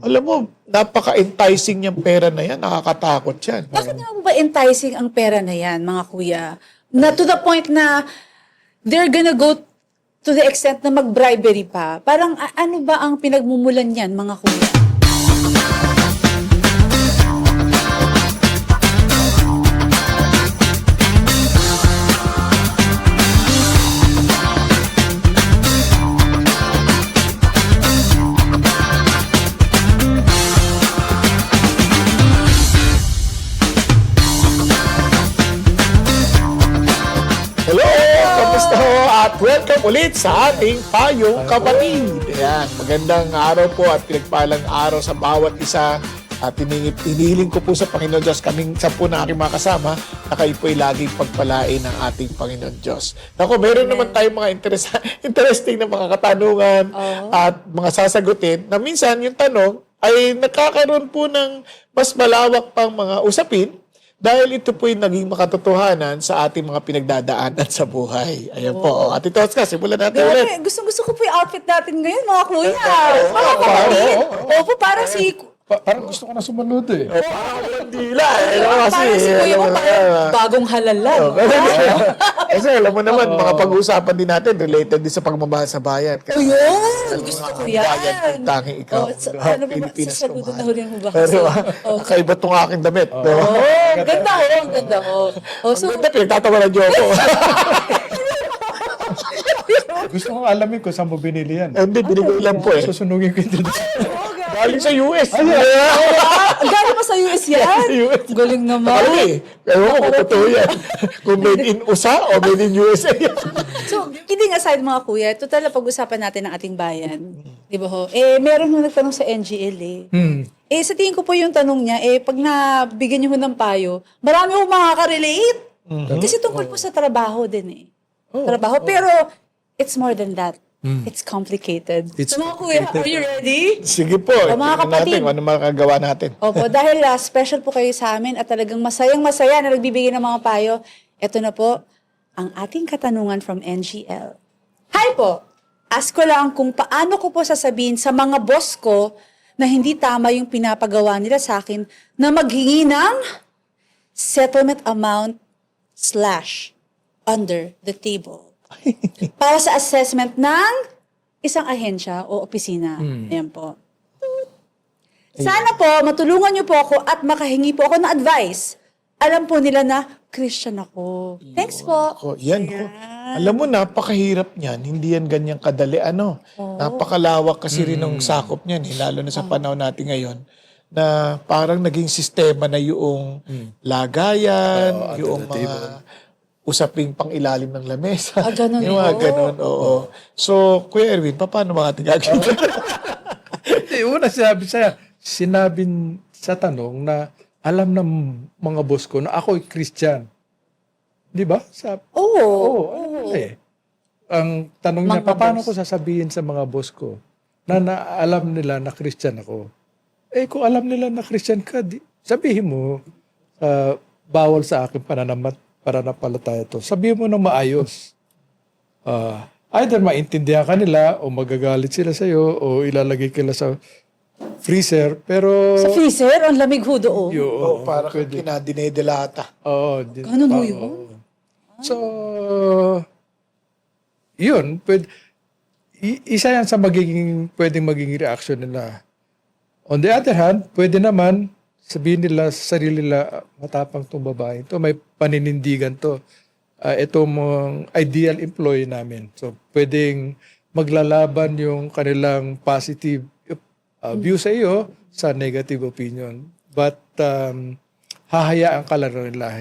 Alam mo, napaka-enticing yung pera na yan. Nakakatakot yan. Bakit naman ba enticing ang pera na yan, mga kuya? Na to the point na they're gonna go to the extent na mag-bribery pa. Parang ano ba ang pinagmumulan yan, mga kuya? Hello! Kamusta ho? At welcome ulit sa ating Payong Kapatid. Ayan, magandang araw po at pinagpalang araw sa bawat isa. At inihiling ko po sa Panginoon Diyos, kaming 10 na aking mga kasama, na kayo po'y laging pagpalain ng ating Panginoon Diyos. Naku, meron naman tayong mga interesting na mga katanungan at mga sasagutin na minsan yung tanong ay nakakaroon po ng mas malawak pang mga usapin dahil ito po'y naging makatotohanan sa ating mga pinagdadaanan sa buhay. Ayan po. At ito, Oscar, simulan natin ulit. Gusto ko po yung outfit natin ngayon, mga kuya. Mga kapatid. Opo, parang si... Parang gusto ko na sumunod eh. Parang dila eh. Parang si kuya mo, parang bagong halal lang. Kasi alam mo naman, mga pag-uusapan din natin related din sa pagmamahal sa bayan. O yun, gusto ko yan. Bayan kung tanging ikaw. Ano ba, sasagutin na huli mo ba kasi? Pero kakaiba itong aking damit. No? Ganda ko, ang ganda ko. Ang ganda, pinagtatawanan niyo ako. Gusto ko alamin kung saan mo binili yan. Hindi, binigay lang po eh. Susunugin ko ito. Galing sa US. Galing mo sa US yan? US. Galing naman. Alam eh. Ewan ko kung totoo yan. Kung made in USA o made in USA. So, kidding aside mga kuya, total na pag-usapan natin ng ating bayan. Di ba ho? Eh, meron mo nagtanong sa NGL eh. Eh, sa tingin ko po yung tanong niya, eh, pag nabigyan niyo ho ng payo, marami ho makaka-relate. Kasi tungkol po sa trabaho din eh. Trabaho. Pero, it's more than that. It's complicated. So mga kuya, are you ready? Sige po. O, mga Tingnan kapatid. natin kung ano makagawa natin. Opo, dahil special po kayo sa amin at talagang masayang-masaya na nagbibigay ng mga payo. Ito na po, ang ating katanungan from NGL. Hi po! Ask ko lang kung paano ko po sasabihin sa mga boss ko na hindi tama yung pinapagawa nila sa akin na maghingi ng settlement amount / under the table. Para sa assessment ng isang ahensya o opisina. Ayan po. Sana po, matulungan niyo po ako at makahingi po ako ng advice. Alam po nila na Christian ako. Thanks po. Yan. Alam mo, napakahirap niyan. Hindi yan ganyang kadali. Napakalawak kasi rin ng sakop niyan. Lalo na sa panahon natin ngayon na parang naging sistema na yung lagayan, yung mga usaping pang ilalim ng lamesa. Ganun yung mga ganun, oo. So, Kuya Erwin, paano mga ating gagawin? Una sinabi sa tanong na alam ng mga boss ko na ako'y Christian. Di ba? Ano eh. Ang tanong niya, paano ko sasabihin sa mga boss ko na alam nila na Christian ako? Eh, kung alam nila na Christian ka, sabihin mo, bawal sa akin pananampalataya to. Sabihin mo na maayos. Either maintindihan ka nila o magagalit sila sa'yo o ilalagay kila sa freezer. Pero... Sa freezer? Ang lamig ho doon. Para kang kinadinedelata. Oo. Ganun ho yun? So, yun. Isa yan sa pwedeng maging reaction nila. On the other hand, pwede naman sabihin nila sa sarili nila, matapang tong babae. Ito, may paninindigan to. Ito mong ideal employee namin. So, pwedeng maglalaban yung kanilang positive view sa iyo sa negative opinion. But, hahayaan ka lang nila.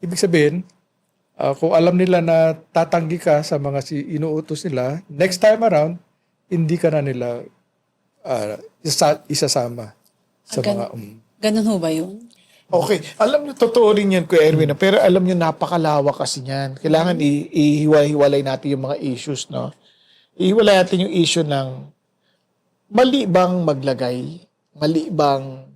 Ibig sabihin, kung alam nila na tatanggi ka sa mga inuutos nila, next time around, hindi ka na nila isasama sa mga... Ganun ho ba yun? Okay. Alam niyo, totoo rin yan, Kuya Erwin. Pero alam niyo, napakalawak kasi niyan. Kailangan ihiwalay natin yung mga issues, no? Ihiwalay natin yung issue ng mali bang maglagay? Mali bang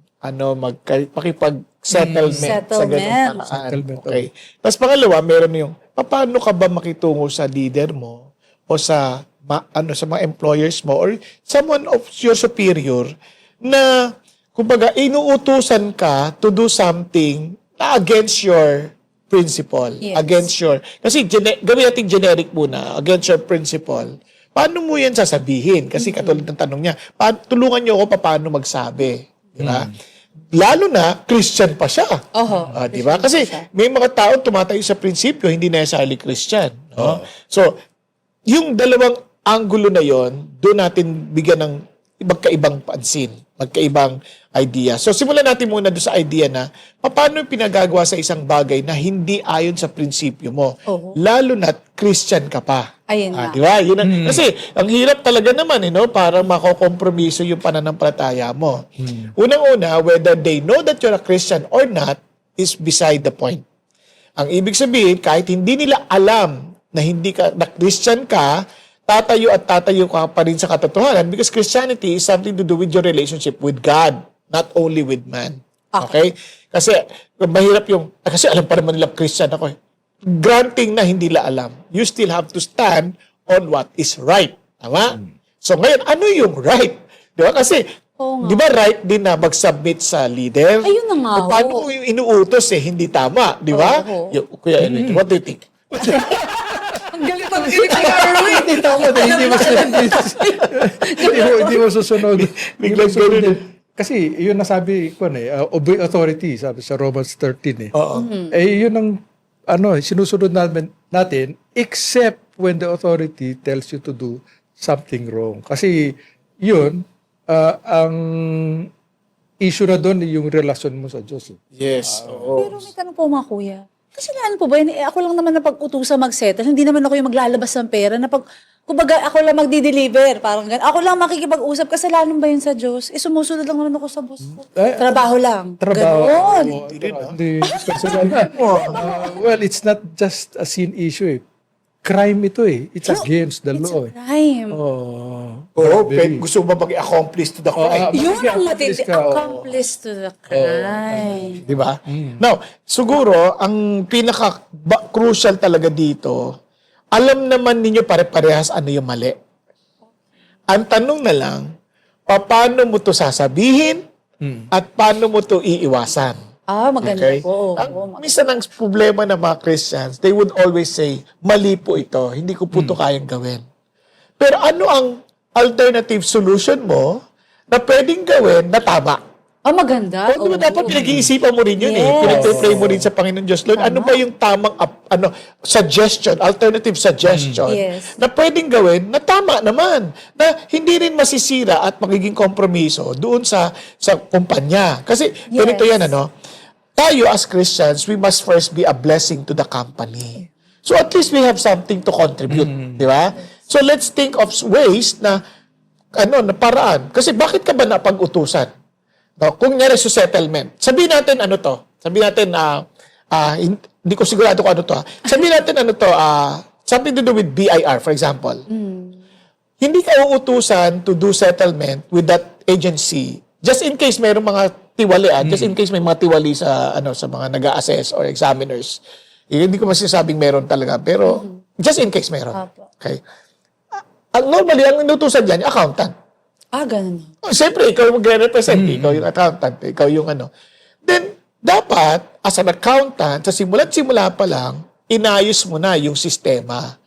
pakipag-settlement sa ganung paraan? Okay. Tapos pangalawa, meron yung, paano ka ba makitungo sa leader mo o sa mga employers mo or someone of your superior na, kumbaga, inuutusan ka to do something na against your principle. Yes. Against your, kasi gawin natin generic muna, against your principle. Paano mo yan sasabihin? Kasi katulad ng tanong niya, tulungan niyo ako paano magsabi. Di ba? Lalo na, Christian pa siya. Oho. Di ba? Kasi may mga tao tumatayo sa prinsipyo, hindi necessarily Christian. No? So, yung dalawang anggulo na yon, doon natin bigyan ng magkaibang pansin, magkaibang idea. So, simulan natin muna doon sa idea na paano yung pinagagawa sa isang bagay na hindi ayon sa prinsipyo mo. Oo. Lalo na Christian ka pa. Ayun nga. Di ba? Yun kasi, ang hirap talaga naman, para makokompromiso yung pananampalataya mo. Unang-una, whether they know that you're a Christian or not, is beside the point. Ang ibig sabihin, kahit hindi nila alam na hindi ka, na Christian ka, tatayo ka pa rin sa katotohanan because Christianity is something to do with your relationship with God, not only with man. Okay? Kasi mahirap kasi alam pa naman nila Christian ako. Granting na hindi nila alam, you still have to stand on what is right. Tama? So ngayon, ano yung right? Di ba? Kasi, di ba right din na mag-submit sa leader? Ayun na nga, O, paano kung yung inuutos hindi tama? Di ba? Kuya Enrique, what do you think? Ang galit ang Erwin. Hindi tama na, hindi mo susunod. Biglang ganun eh. Kasi yun nasabi ko obey authority, sabi sa Romans 13 eh. Oo. Yun ang sinusunod natin except when the authority tells you to do something wrong. Kasi yun, ang issue na doon yung relasyon mo sa Diyos. Yes. Pero may tanong po mga kuya. Kasalanan po ba yun? Ako lang naman na pag-utusan mag-settle. Hindi naman ako yung maglalabas ng pera na kumbaga ako lang magdi-deliver. Parang ganun. Ako lang makikipag-usap. Kasalanan ba yun sa Diyos? Sumunod lang naman ako sa boss ko. Trabaho lang. Trabaho. Ganon. Hindi. Well, it's not just a sin issue eh. Crime ito eh. It's against the It's law a crime. Gusto mo ba mag-accomplish to the crime? Yun ang accomplice matindi. ka, oo. Accomplice to the crime. Di ba? Now, siguro, ang pinaka-crucial talaga dito, alam naman ninyo pare-parehas ano yung mali. Ang tanong na lang, paano mo to sasabihin at paano mo to iiwasan? Maganda Okay? po. Minsan ang problema ng mga Christians, they would always say, mali po ito, hindi ko po ito kayang gawin. Pero ano ang alternative solution mo na pwedeng gawin na tama? Maganda. O, di ba dapat pinag-iisipan mo rin yun Yes. Pinag-pray mo rin sa Panginoon Diyos. Lord, ano ba yung tamang suggestion, alternative suggestion Yes. na pwedeng gawin na tama naman, na hindi rin masisira at magiging kompromiso doon sa kumpanya. Kasi ganito yan, tayo as Christians, we must first be a blessing to the company. So at least we have something to contribute, di ba? So let's think of ways na na paraan. Kasi bakit ka ba napag-utusan? No, kung nga sa settlement, sabihin natin Sabihin natin, hindi ko sigurado kung ano to. Sabihin natin something to do with BIR, for example. Hindi ka uutusan to do settlement with that agency just in case mayroong mga tiwali, just in case may mga tiwali sa mga nag-a-assess or examiners. Hindi ko masasabing meron talaga, pero just in case meron. Okay. Normally, ang inutusan diyan, accountant. Ganun. Siyempre, ikaw yung magre-represent, ikaw yung accountant, ikaw yung Then, dapat, as an accountant, sa simula't-simula pa lang, inayos mo na yung sistema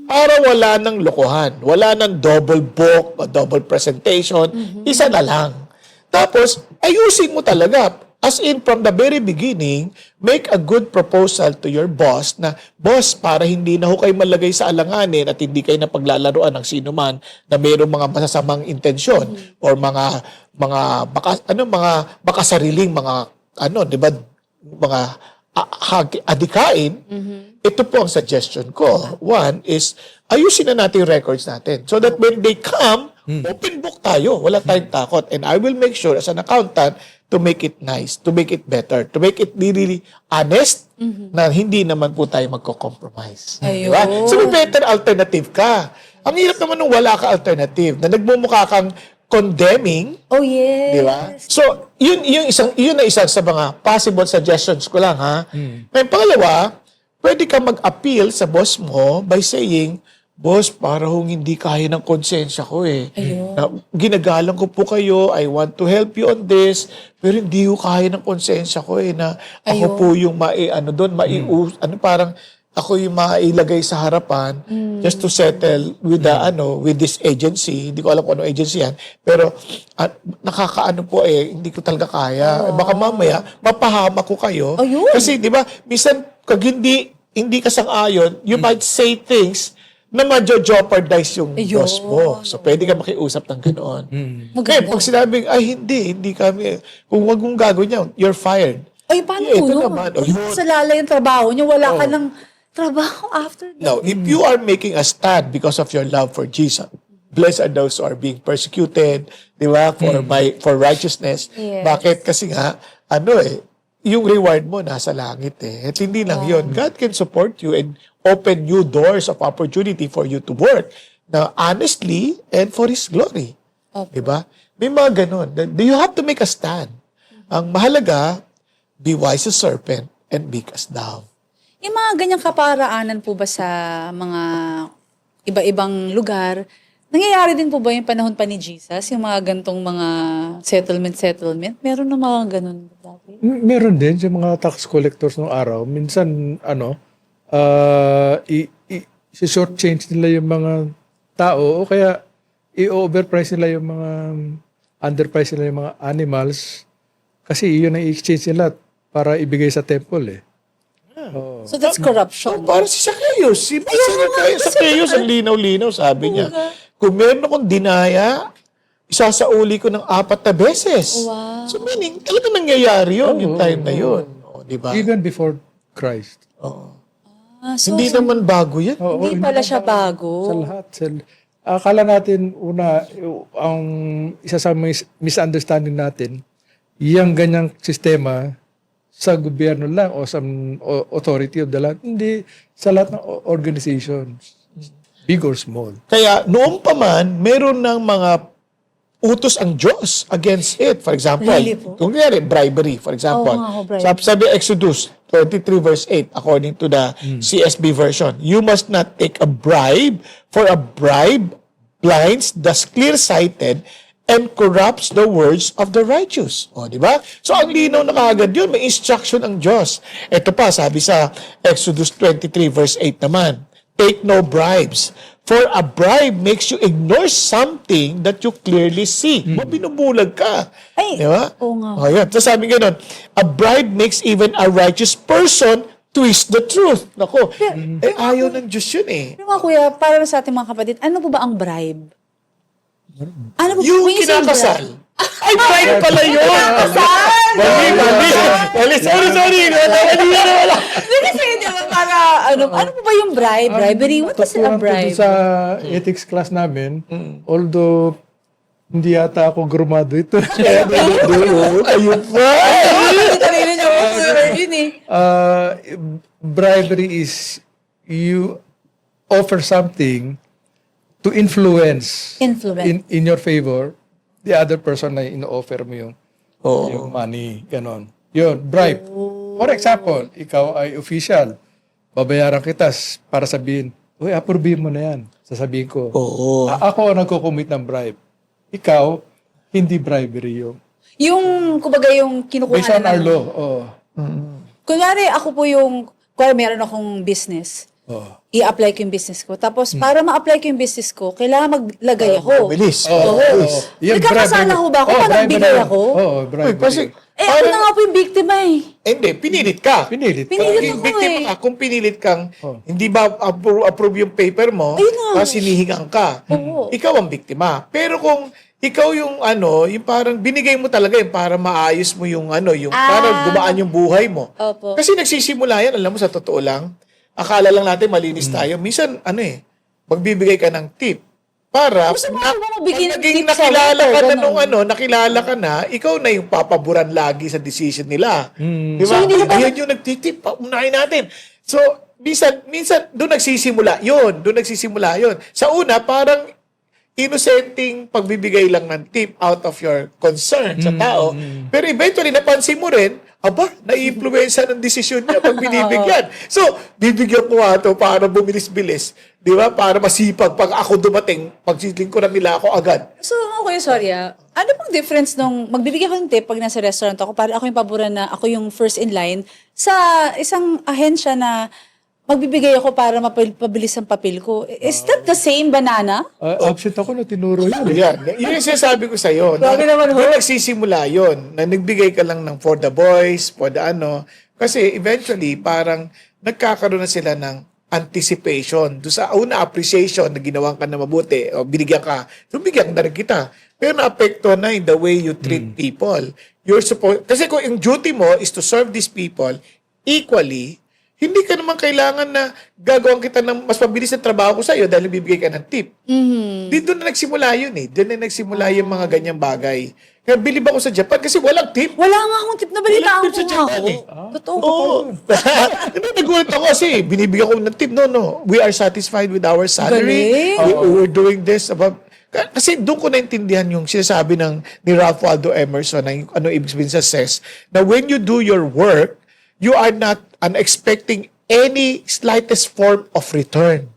para wala ng lokohan, wala ng double book o double presentation, isa na lang. Tapos, ayusin mo talaga. As in, from the very beginning, make a good proposal to your boss na, boss, para hindi na ho kayo malagay sa alanganin at hindi kayo napaglalaruan ng sino man na mayroong mga masasamang intensyon or mga sariling di ba, mga adikain. Ito po ang suggestion ko. One is, ayusin na natin yung records natin so that when they come, open book tayo. Wala tayong takot. And I will make sure as an accountant to make it nice, to make it better, to make it really honest na hindi naman po tayo magko-compromise. Diba? So may better alternative ka. Ang hirap naman nung wala ka alternative, na nagmumukha kang condemning. Oh, yes. Di ba? So, yun na isang sa mga possible suggestions ko lang, ha? May pangalawa, pwede ka mag-appeal sa boss mo by saying, Boss, para hong hindi kaya ng konsensya ko eh. Ayun. Na, ginagalang ko po kayo, I want to help you on this, pero hindi ko kaya ng konsensya ko eh, na ako Ayun. po yung parang ako yung mailagay sa harapan just to settle with the with this agency. Hindi ko alam kung ano agency yan, pero nakakaano po eh, hindi ko talaga kaya. Baka mamaya mapahama ko kayo. Ayun. Kasi 'di ba, minsan pag hindi ka sang-ayon, you might say things na ma-jeopardize yung Ayun. boss mo. So, pwede ka makiusap ng ganoon. Maganda. Eh, pag sinabing, ay, hindi kami. Kung wag mong gagawin yan, you're fired. Ay, paano Eh, po ito yun? naman, oh, yun. Sa lala yung trabaho niyo, wala ka ng trabaho after that. Now, if you are making a stand because of your love for Jesus, blessed are those who are being persecuted, di ba, for righteousness. Yes. Bakit? Kasi nga, yung reward mo nasa langit eh. At hindi lang yun. God can support you and open new doors of opportunity for you to work na honestly and for His glory. Opo. Di ba? May mga ganun. You have to make a stand. Ang mahalaga, be wise as serpent and meek as dove. Yung mga ganyang kaparaanan po ba sa mga iba-ibang lugar, nangyayari din po ba yung panahon pa ni Jesus? Yung mga gantong mga settlement? Meron na mga ganun dati? Meron din sa mga tax collectors ng araw. Minsan, i-short change nila yung mga tao o kaya i-overprice nila yung mga underprice nila yung mga animals kasi yun ang i-exchange nila para ibigay sa temple eh. Oo. So that's corruption. Para si Zacchaeus. Si Zacchaeus, ang linaw-linaw, sabi niya. Kung meron akong dinaya, isasauli ko ng 4 na beses. Wow. So meaning, talaga nangyayari yun, yung time na yun. O, di ba? Even before Christ. Oo. So, Hindi naman bago yan. Oo, hindi pala siya bago. Sa lahat. Akala natin, ang isa sa misunderstanding natin, yung ganyang sistema sa gobyerno lang o sa authority of the land. Hindi sa lahat ng organizations. Big or small. Kaya noong pa man, meron ng mga utos ang Diyos against it. For example, Really po? kung nangyari, bribery, for example. Oo nga, bribery. Sabi Exodus 23 verse 8, according to the CSB version, you must not take a bribe, for a bribe blinds the clear-sighted and corrupts the words of the righteous. O, di ba? So, ang linaw na kaagad yun, may instruction ang Diyos. Ito pa, sabi sa Exodus 23 verse 8 naman, take no bribes, for a bribe makes you ignore something that you clearly see. Binubulag ka. Ay, di ba? oo nga. O, yun. Tapos sabi ganun, a bribe makes even a righteous person twist the truth. Nako, ayaw ng Diyos yun eh. Pero mga kuya, para sa ating mga kapatid, ano po ba ang bribe? Ano po? Yung when you say kinakasal. bribe- Ay, bribe pala yun! Mali. Sorry. Hindi kasi, di ba, para, ano po ba yung bribe? Bribery? What is a Tatuan ko bribe? dun sa ethics class namin, although hindi yata ako grumado ito. Ayun pa! Kanina niyo po, yun eh. Bribery is you offer something to influence in your favor the other person na ino-offer mo yung money, ganon. Yun, bribe. For example, ikaw ay official, babayaran kita para sabihin, uy, approve mo na yan. Sasabihin ko, Oo. ako ang nagko-commit ng bribe. Ikaw, hindi bribery yung Yung, kumbaga yung kinukuha based on na our ng... law. Oh. Kunwari, ako po yung... Kunwari, meron akong business. Oh. I-apply ko yung business ko. Tapos, para ma-apply ko yung business ko, kailangan maglagay ako. Bilis. Oh, Yung Nagkakasala bribery. ho ba ako pag bribery nagbigay yun. ako? Oo, bribery. Kasi, Ako na nga po yung biktima eh. hindi, pinilit ka. Pinilit. Pinilit Kung ako biktima eh. ka, kung pinilit kang Oh. hindi ba approve yung paper mo, Ayun nga. tapos hinihingan ka, Oo. ikaw ang biktima. Pero kung ikaw yung yung parang binigay mo talaga yung para maayos mo yung para gumaan yung buhay mo. Opo. Kasi nagsisimula yan, alam mo, sa totoo lang, akala lang natin malinis tayo. Minsan, magbibigay ka ng tip. Para, Gusto mo ba magbigay ng naging tip sa nakilala waiter, ka na ganun? nakilala ka na, ikaw na yung papaboran lagi sa decision nila. Di ba? So, hindi na ba- Ayan yung nagtitip, unahin natin. So, minsan, doon nagsisimula yun. Sa una, parang innocenting pagbibigay lang ng tip out of your concern sa tao. Pero eventually, napansin mo rin, aba, nai-influensya ng desisyon niya pag binibigyan. So, bibigyan ko nga ito para bumilis-bilis. Di ba? Para masipag. Pag ako dumating, pagsitlingkuran nila ako agad. So, okay, sorry ano pang difference nung magbibigay ako ng tip pag nasa restaurant ako para ako yung paboran na ako yung first in line sa isang ahensya na magbibigay ako para mapabilis ang papel ko. Is that the same banana? Absent ako na tinuro yun. Yan. Yun yung sinasabi ko sa'yo. Grabe naman, ho. Doon nagsisimula yun. Na nagbigay ka lang ng for the boys, for the ano. Kasi eventually, parang nagkakaroon na sila ng anticipation. Doon sa una, appreciation na ginawa ka na mabuti. O binigyan ka. So, bigyan na rin kita. Pero na-apekto na in the way you treat people. You're supposed, kasi kung yung duty mo is to serve these people equally, hindi ka naman kailangan na gagawin kita ng mas mabilis na trabaho ko sa'yo dahil bibigay ka ng tip. Dito na nagsimula yun eh. Doon na nagsimula yung mga ganyang bagay. Kaya bilib ako sa Japan kasi walang tip. Wala nga akong tip na balita Walang tip sa ko nga Japan ako. eh. Totoo. Oo. Nagulat ako kasi binibigyan ko ng tip. No. We are satisfied with our salary. Galing. We're doing this above. Kasi doon ko naintindihan yung sinasabi ni Ralph Waldo Emerson na yung ano ibig sabihin sa says na when you do your work, you are not expecting any slightest form of return.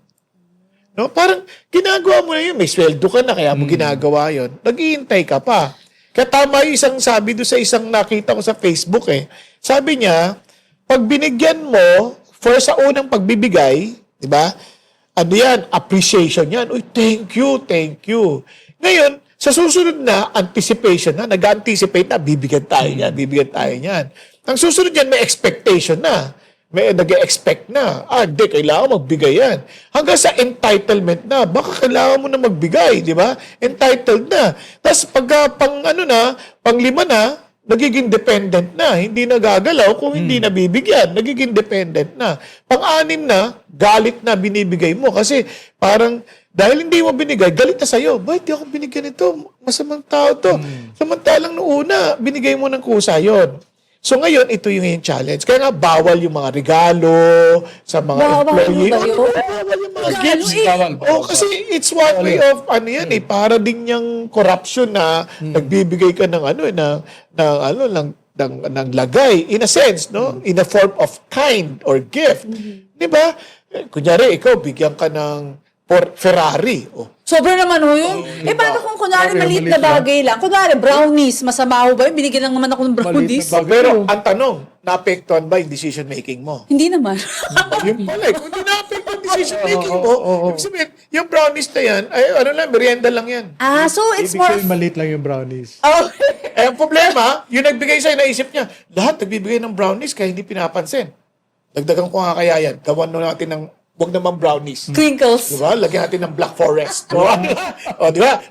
No? Parang ginagawa mo na yun. May sweldo ka na kaya mo ginagawa yun. Naghihintay ka pa. Kaya tama yung isang sabi doon sa isang nakita ko sa Facebook eh. Sabi niya, pag binigyan mo for sa unang pagbibigay, di ba? Ano yan? Appreciation yan. Uy, thank you, thank you. Ngayon, sa susunod na, anticipation na, nag-anticipate na, bibigyan tayo niyan, bibigyan tayo niyan. Ang susunod yan, may expectation na. May nag-expect na. Hindi, kailangan magbigay yan. Hanggang sa entitlement na. Baka kailangan mo na magbigay, di ba? Entitled na. Tapos pagka pang-lima na, nagiging dependent na. Hindi na gagalaw kung hindi na bibigyan. Nagiging dependent na. Pang-anim na, galit na binibigay mo. Kasi parang, dahil hindi mo binigay, galit na sa'yo. Bakit di ako binigyan ito? Masamang tao to. Samantalang noong una, binigay mo ng kusa yun. So ngayon, ito yung challenge. Kaya nga, bawal yung mga regalo sa mga employee. Bawal ba yun? Bawal yung mga gifts. Bawal. Kasi it's one way of, para din yung corruption na nagbibigay ka ng ng lagay. In a sense, no? In a form of kind or gift. Di ba? Kunyari, ikaw, bigyan ka ng Ferrari. Sobra naman ho yun. Paano kung kunwari maliit na bagay lang? Kunwari, brownies. Masama ho ba yun? Binigyan lang naman ako ng brownies. Pero ang tanong, naapektuhan ba yung decision making mo? Hindi naman. Yung pala, kung hindi naapektuhan yung decision making mo, ibig sabihin, yung brownies na yan, merienda lang yan. So it's Ibig more... sabihin, maliit lang yung brownies. Ang problema, yung nagbigay sa'yo, naisip niya, lahat nagbibigay ng brownies kaya hindi pinapansin. Dagdagan ko nga kaya yan. Gawan natin ng wag naman brownies. Crinkles. Diba? Lagyan natin ng Black Forest. Di ba?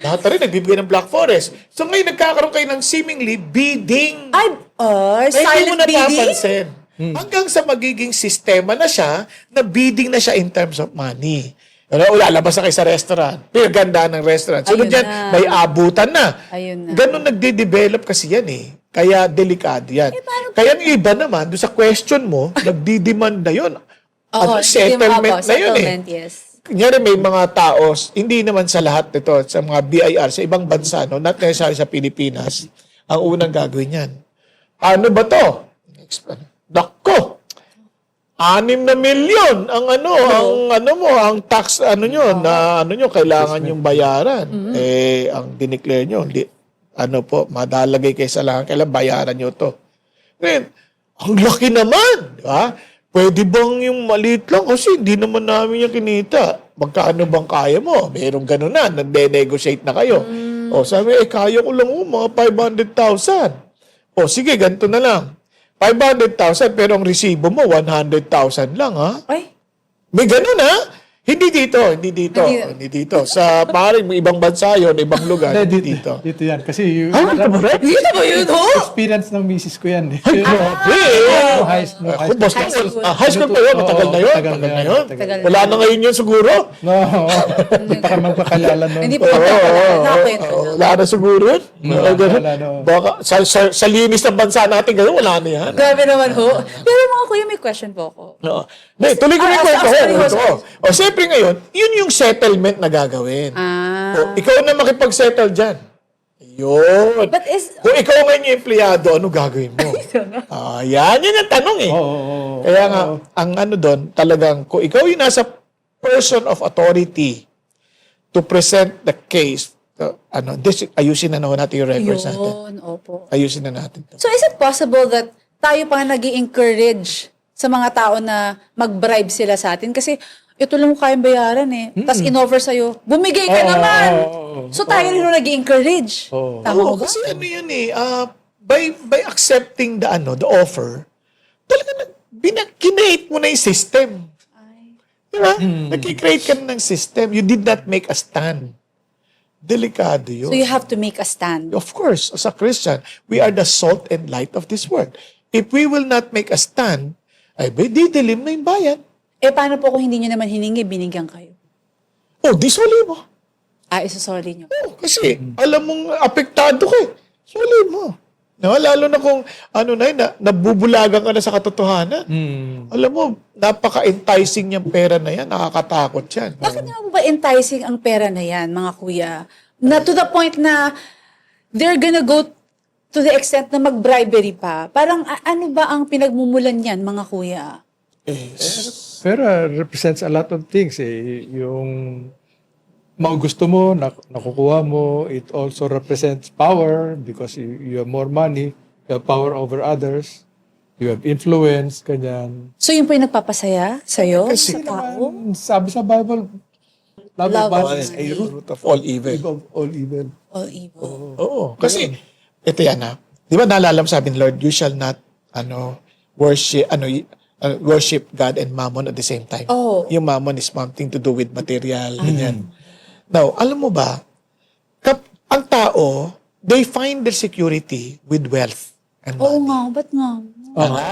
Lahat na rin nagbibigay ng Black Forest. So ngayon nagkakaroon kayo ng seemingly bidding. Hindi mo Silent bidding? napapansin. Hanggang sa magiging sistema na siya, na bidding na siya in terms of money. Lalabas na kayo sa restaurant. Pero ganda ng restaurant. So Ayun dyan, na. may abutan na. Ayun na. Ganun nagde-develop kasi yan eh. Kaya delikado yan. Kaya yung iba naman, doon sa question mo, nagdi-demand na yun. Settlement na yun eh. Yes. Kunyari may mga taos, hindi naman sa lahat ito, sa mga BIR, sa ibang bansa, no, not necessarily sa Pilipinas, ang unang gagawin yan. Ano ba to? Dakko! 6 na milyon ang ang tax nyo kailangan yung bayaran. Ang dineclare nyo, madalagay kayo sa langan, kailangan bayaran nyo to. Ngayon, ang laki naman, di ba? Pwede bang yung maliit lang? Kasi hindi naman namin yung kinita. Magkano bang kaya mo? Merong gano'n na. Nagde-negotiate na kayo. Sabi, kaya ko lang mga 500,000. Sige, ganito na lang. 500,000 pero ang resibo mo 100,000 lang, ha? Ay, May gano'n, ha? Hindi dito. Sa parang ibang bansa yun, ibang lugar. Hindi, dito. dito yan. Kasi yung dito ba yun ho? experience ng misis ko yan. Grabe! Boss, High school. high school pa yun? Matagal na yun? Tagal Matagal na na yun. yun? Tagal na. Wala na ngayon yun siguro? No, hindi pa kami magpakalala nun. Hindi pa nakwento. Wala na siguro yun? Wala na. Baka sa linis ng bansa natin, gano'n, wala na yan. Grabe naman ho. Pero mga kuya, may question po ako. Tuloy ko na yung kwento sorry. ko. Siyempre ngayon, yun yung settlement na gagawin. Ikaw na makipag-settle dyan. Yun. But is... Kung ikaw ngayon yung empleyado, ano gagawin mo? Yan ang tanong eh. Oo. Kaya nga, ang ano doon, talagang, kung ikaw yung nasa person of authority to present the case, ayusin na natin yung records natin. Yun, opo. Ayusin na natin. So is it possible that tayo pa nag encourage sa mga tao na mag-bribe sila sa atin? Kasi ito lang mo kayang bayaran eh. Tapos in-offer sa'yo, bumigay ka naman! So tayo rin nag encourage. Tama Oo, ko ba? kasi ano yun eh, by accepting the offer, talaga kinate mo na yung system. Diba? Nag-create ka na ng system. You did not make a stand. Delikado yun. So you have to make a stand. Of course, as a Christian, we are the salt and light of this world. If we will not make a stand, ay didilim na yung bayan. Eh paano po kung hindi nyo naman hiningi, binigyan kayo? Oh, disoli mo. Isusoli nyo. Oh, kasi alam mong apektado ka eh. Soli mo. No, lalo na kung nabubulagan ka na sa katotohanan. Alam mo, napaka-enticing yung pera na yan. Nakakatakot yan. Bakit naman ba enticing ang pera na yan, mga kuya? Na to the point na they're gonna go to the extent na mag-bribery pa. Parang ano ba ang pinagmumulan yan, mga kuya? Pera represents a lot of things eh. Yung gusto mo, nakukuha mo, it also represents power because you have more money, you have power over others, you have influence, ganyan. So yun po yung nagpapasaya sa'yo, Kasi sa tao? Sabi sa Bible, love of money is a root root of all evil. of all evil. All evil. Oo. Kasi, ito yan Di ba naalala mo sabi ni Lord, you shall not, worship God and mammon at the same time. Oh. Yung mammon is something to do with material, ganyan. Now, alam mo ba, ang tao, they find their security with wealth and Oo money. nga, ba't nga? Diba?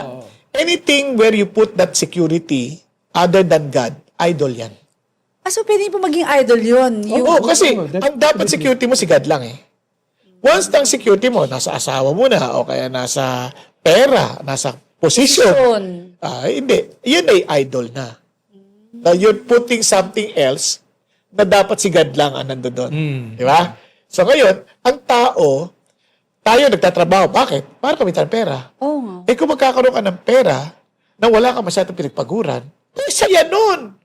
Anything where you put that security other than God, idol yan. So pwede po maging idol yun. Oo, kasi Oo, ang dapat security mo si God lang eh. Once ang security mo, nasa asawa mo na, o kaya nasa pera, nasa position. Hindi. Yun ay idol na. Now, you're putting something else na dapat si God lang ang nandun doon. Di ba? So ngayon, ang tao, tayo nagtatrabaho. Bakit? Para kamitan pera. Oo nga. Eh kung magkakaroon ka ng pera na wala ka masyadong pinagpaguran, eh saya nun.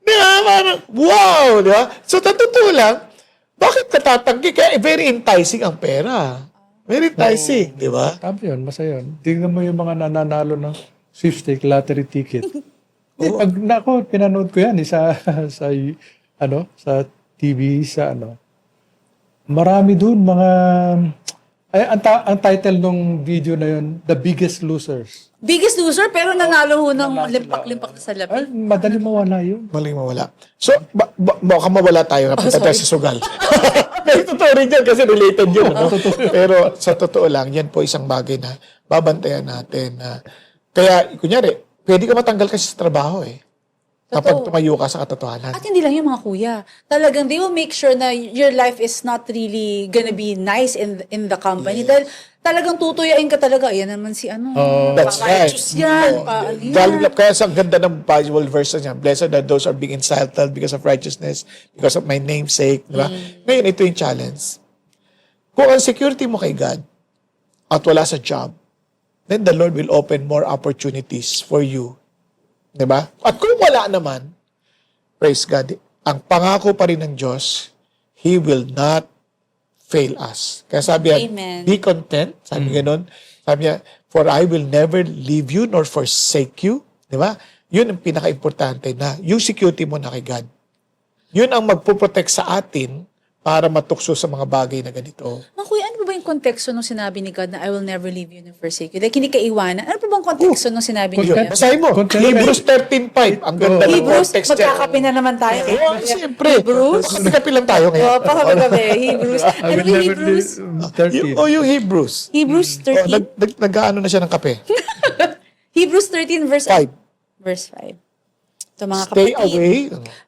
Di ba? Parang, wow! Di ba? So, totoo lang, bakit natatanggi? Kaya very enticing ang pera. Very enticing, di ba? Tama yun, masaya yun. Tingnan mo yung mga nananalo ng sweepstake lottery ticket. Pinanood ko yan sa TV, marami dun mga, ang title ng video na yun, The Biggest Losers. Biggest loser, pero nanalo ho ng limpak-limpak na sa Ay, labi. madali mawala yun. Maling mawala. So, baka mawala tayo. Napunta tayo sa sugal. Pero totoo rin yan kasi related yun. No? Pero sa totoo lang, yan po isang bagay na babantayan natin. Kaya, kunyari, pwede ka matanggal kasi sa trabaho eh. Kapag tumayo ka sa katotohanan. At hindi lang yung mga kuya. Talagang they will make sure na your life is not really gonna be nice in the company. Dahil talagang tutuyain ka talaga. Ayan naman si That's right. pa-righteous yan. Kaya sa ganda ng Bible verse niya, blessed are those who are being insulted because of righteousness, because of my name's sake. Diba? Ngayon, ito yung challenge. Kung ang security mo kay God at wala sa job, then the Lord will open more opportunities for you. Diba? At kung wala naman, praise God, ang pangako pa rin ng Diyos, He will not fail us. Kaya sabi niya, Amen. be content. Sabi ganun. Sabi niya, for I will never leave you nor forsake you. Diba? Yun ang pinaka-importante na yung security mo na kay God. Yun ang magpuprotect sa atin para matukso sa mga bagay na ganito. Mga kuya, ano ba yung konteksto nung sinabi ni God na I will never leave you nor forsake you? Like, hindi ka iwanan. Ano pa bang konteksto nung sinabi ni Yun, God? basahin mo. Hebrews 13:5. Ang ganda ng Hebrews, context niya. magkakape na naman tayo. Oo, siyempre. Hebrews? Kapi lang tayo ngayon. Oo, pakagabi. Hebrews. I Ano will yung never Hebrews? leave 13. Yung Hebrews. Hebrews 13. Nag-ano na siya ng kape. Hebrews 13 verse 5. 5. So mga Stay kapatid, away.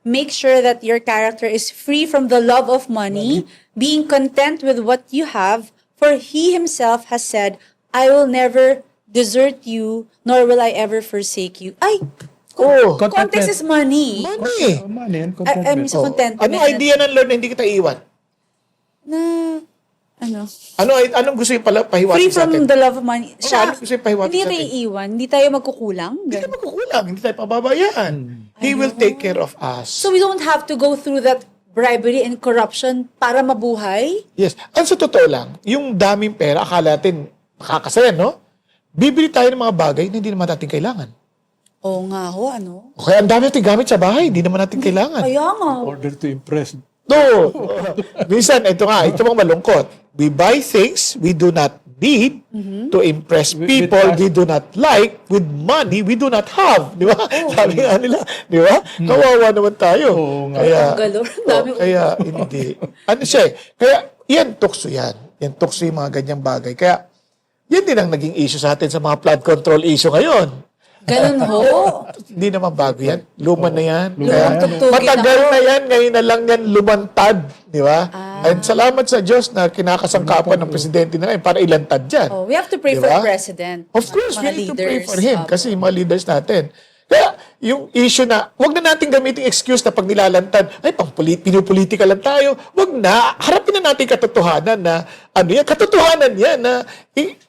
make sure that your character is free from the love of money, being content with what you have, for He Himself has said, I will never desert you, nor will I ever forsake you. Ay, Oh, context is money. money. Money and I mean, contentment. sa contentment. Ano idea ng Lord na hindi kita iiwan? Na, Anong gusto yung pahiwatig Free sa from atin? the love of money. ano gusto yung pahiwatig Hindi sa tayo atin? iiwan, hindi tayo magkukulang. Hindi tayo magkukulang, hindi tayo pababayaan. He will take care of us. So we don't have to go through that bribery and corruption para mabuhay? Yes. Ang sa totoo lang, yung daming pera, akala natin makakasaya, no? Bibili tayo ng mga bagay na hindi naman natin kailangan. Oo nga ho, O kaya ang dami natin gamit sa bahay, hindi naman natin kailangan. Kaya nga. Order to impress. No. Minsan, ito mga malungkot. We buy things we do not need to impress people we do not like with money we do not have. Di ba? Sabi nga nila. Di ba? Kawawa naman tayo. Oo nga. Kaya, Ang galor. Ang dami kaya hindi. Ano siya eh. Kaya, yan, tukso yan. Yan, tukso yung mga ganyang bagay. Kaya, yan din ang naging issue sa atin sa mga flood control issue ngayon. Ganun ho. Hindi naman bago yan. Luma na yan. Lumang tugtugin Matagal ako. na yan. Ngayon na lang yan lumantad. Di ba? And salamat sa Diyos na kinakasangkapan ng presidente na ngayon para ilantad yan. Oh, we have to pray Di for ba? the president. Of course, we Mga need to pray leaders. for him kasi yung mga leaders natin. Kaya, yung issue na, wag na natin gamitin excuse na pag nilalantad, ay, pinupolitika lang tayo. Wag na. Harapin na natin katotohanan na, katotohanan yan na,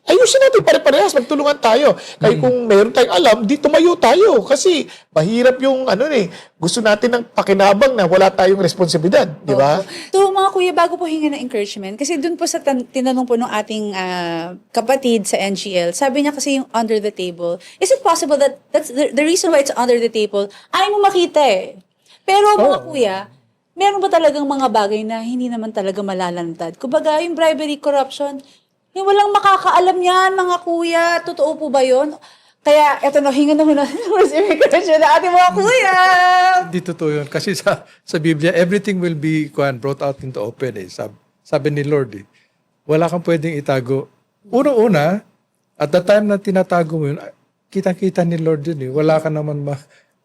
ayusin natin pare-parehas, magtulungan tayo. Kaya kung meron tayong alam, di tumayo tayo. Kasi, mahirap yung, gusto natin ng pakinabang na wala tayong responsibilidad. Di ba? So mga kuya, bago po hinga ng encouragement, kasi dun po sa tinanong po ng ating kapatid sa NGL, sabi niya kasi yung under the table, is it possible that that's the reason why it's under the table, ayaw mo makita eh. Pero mga kuya, meron ba talagang mga bagay na hindi naman talaga malalantad? Kumbaga, yung bribery, corruption, yung walang makakaalam yan, mga kuya. Totoo po ba yun? Kaya, eto na, hinga na muna sa encouragement na ating mga kuya. Hindi totoo yun. Kasi sa Biblia, everything will be brought out into open. Sabi ni Lord, wala kang pwedeng itago. Una-una, at the time na tinatago mo yun, kitang-kita ni Lord yun. Wala ka naman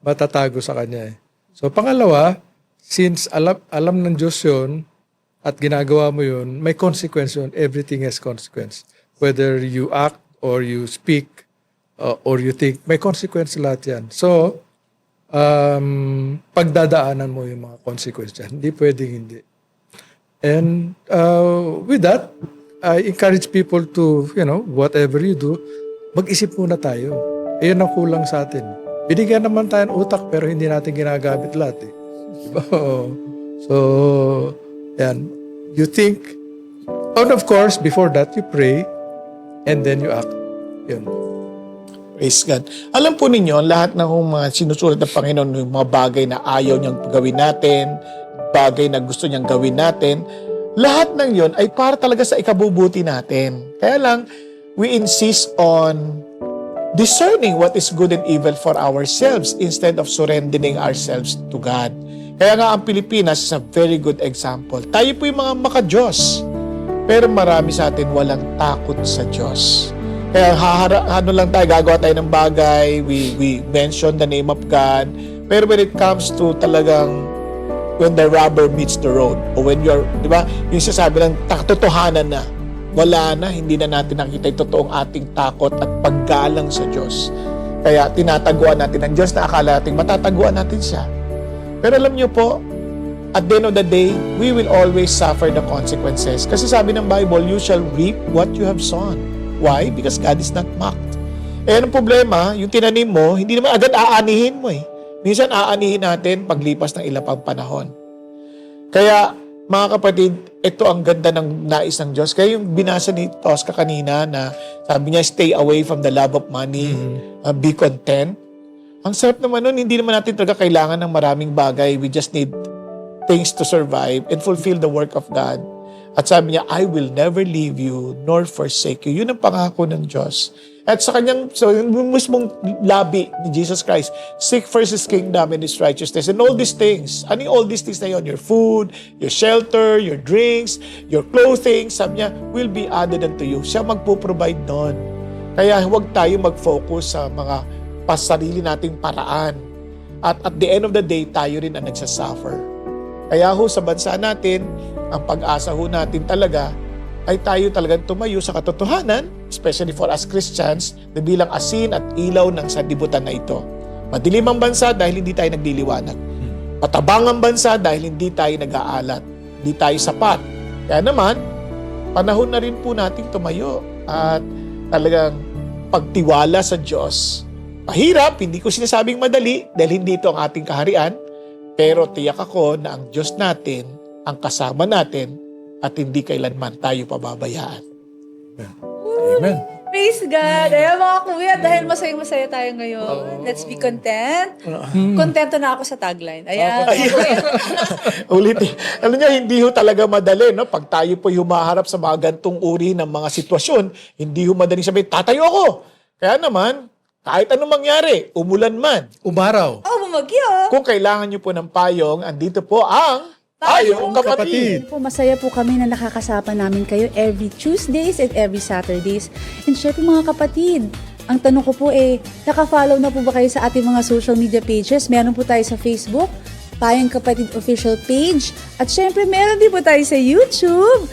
matatago sa Kanya. So pangalawa, since alam ng Diyos yun, at ginagawa mo yun, may consequence yun. Everything has consequence. Whether you act or you speak, or you think, may consequence lahat yan. So, pagdadaanan mo yung mga consequence yan. Hindi pwedeng hindi. And with that, I encourage people to, whatever you do, mag-isip muna tayo. Ayun ang kulang sa atin. Binigyan naman tayo ng utak pero hindi natin ginagamit lahat. Diba? So, yan. You think, and of course, before that, you pray, and then you act. Yun. Praise God. Alam po ninyo, lahat ng mga sinusulat ng Panginoon, yung mga bagay na ayaw niyang gawin natin, bagay na gusto niyang gawin natin, lahat ng yon ay para talaga sa ikabubuti natin. Kaya lang, we insist on discerning what is good and evil for ourselves instead of surrendering ourselves to God. Kaya nga ang Pilipinas is a very good example. Tayo po yung mga maka-Diyos, pero marami sa atin walang takot sa Diyos. Kaya lang tayo, gagawa tayo ng bagay, we mention the name of God, pero when it comes to talagang when the rubber meets the road, o when you're, di ba, yung sasabi ng katotohanan na, wala na, hindi na natin nakita yung totoong ating takot at paggalang sa Diyos. Kaya tinataguan natin ang Diyos na akala natin matataguan natin siya. Pero alam niyo po, at the end of the day, we will always suffer the consequences. Kasi sabi ng Bible, you shall reap what you have sown. Why? Because God is not mocked. Eh, anong problema? Yung tinanim mo, hindi naman agad aanihin mo eh. Minsan aanihin natin paglipas ng ilang pang panahon. Kaya, mga kapatid, ito ang ganda ng nais ng Diyos. Kaya yung binasa ni Tosca kanina na sabi niya, stay away from the love of money, be content. Ang sarap naman nun, hindi naman natin talaga kailangan ng maraming bagay. We just need things to survive and fulfill the work of God. At sabi niya, I will never leave you nor forsake you. Yun ang pangako ng Diyos. At sa kanyang, so yung mismong labi ni Jesus Christ, seek first His kingdom and His righteousness and all these things. Ano yung all these things na yun? Your food, your shelter, your drinks, your clothing, sabi niya, will be added unto you. Siya magpo-provide nun. Kaya huwag tayo mag-focus sa mga pasarili nating paraan. At the end of the day, tayo rin ang nagsasuffer. Kaya ho, sa bansa natin, ang pag-asa ho natin talaga ay tayo talagang tumayo sa katotohanan, especially for us Christians, na bilang asin at ilaw ng sanlibutan na ito. Madilim ang bansa dahil hindi tayo nagliliwanag. Matabang ang bansa dahil hindi tayo nag-aalat. Hindi tayo sapat. Kaya naman, panahon na rin po nating tumayo at talagang pagtiwala sa Diyos. Mahirap, hindi ko sinasabing madali dahil hindi ito ang ating kaharian, pero tiyak ako na ang Diyos natin ang kasama natin at hindi kailanman tayo pababayaan. Amen. Praise God! Ayan mga kuya, dahil masayang-masaya tayo ngayon. Let's be content. Kontento na ako sa tagline. Ayan. Ulitin. Alam niya, hindi ho talaga madali. No? Pag tayo po humaharap sa mga gantong uri ng mga sitwasyon, hindi ho madali sabihin, tatayo ako. Kaya naman, kahit anong mangyari, umulan man, Umaraw. Oh, bumagyo! kung kailangan niyo po ng payong, andito po ang Payong Kapatid. Po, masaya po kami na nakakasama namin kayo every Tuesdays and every Saturdays. And syempre mga kapatid, ang tanong ko po naka-follow na po ba kayo sa ating mga social media pages? Meron po tayo sa Facebook, Payong Kapatid Official Page. At syempre meron din po tayo sa YouTube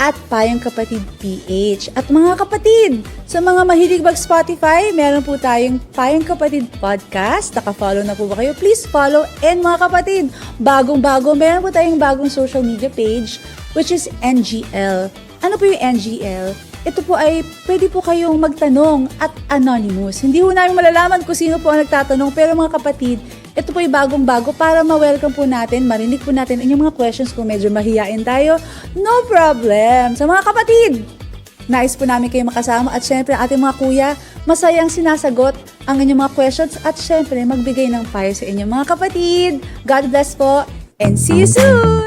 at Payong Kapatid PH. At mga kapatid, sa mga mahilig mag-Spotify, meron po tayong Payong Kapatid Podcast. Naka-follow na po ba kayo? Please follow. And mga kapatid, bagong-bago, meron po tayong bagong social media page, which is NGL. Ano po yung NGL? Ito po ay pwede po kayong magtanong at anonymous. Hindi po namin malalaman kung sino po ang nagtatanong, pero mga kapatid, ito po ay bagong-bago para ma-welcome po natin, marinig po natin ang inyong mga questions kung medyo mahihain tayo. No problem! Sa mga kapatid, nais po namin kayo makasama at syempre ating mga kuya, masayang sinasagot ang inyong mga questions at syempre magbigay ng payo sa inyong mga kapatid. God bless po and see you soon!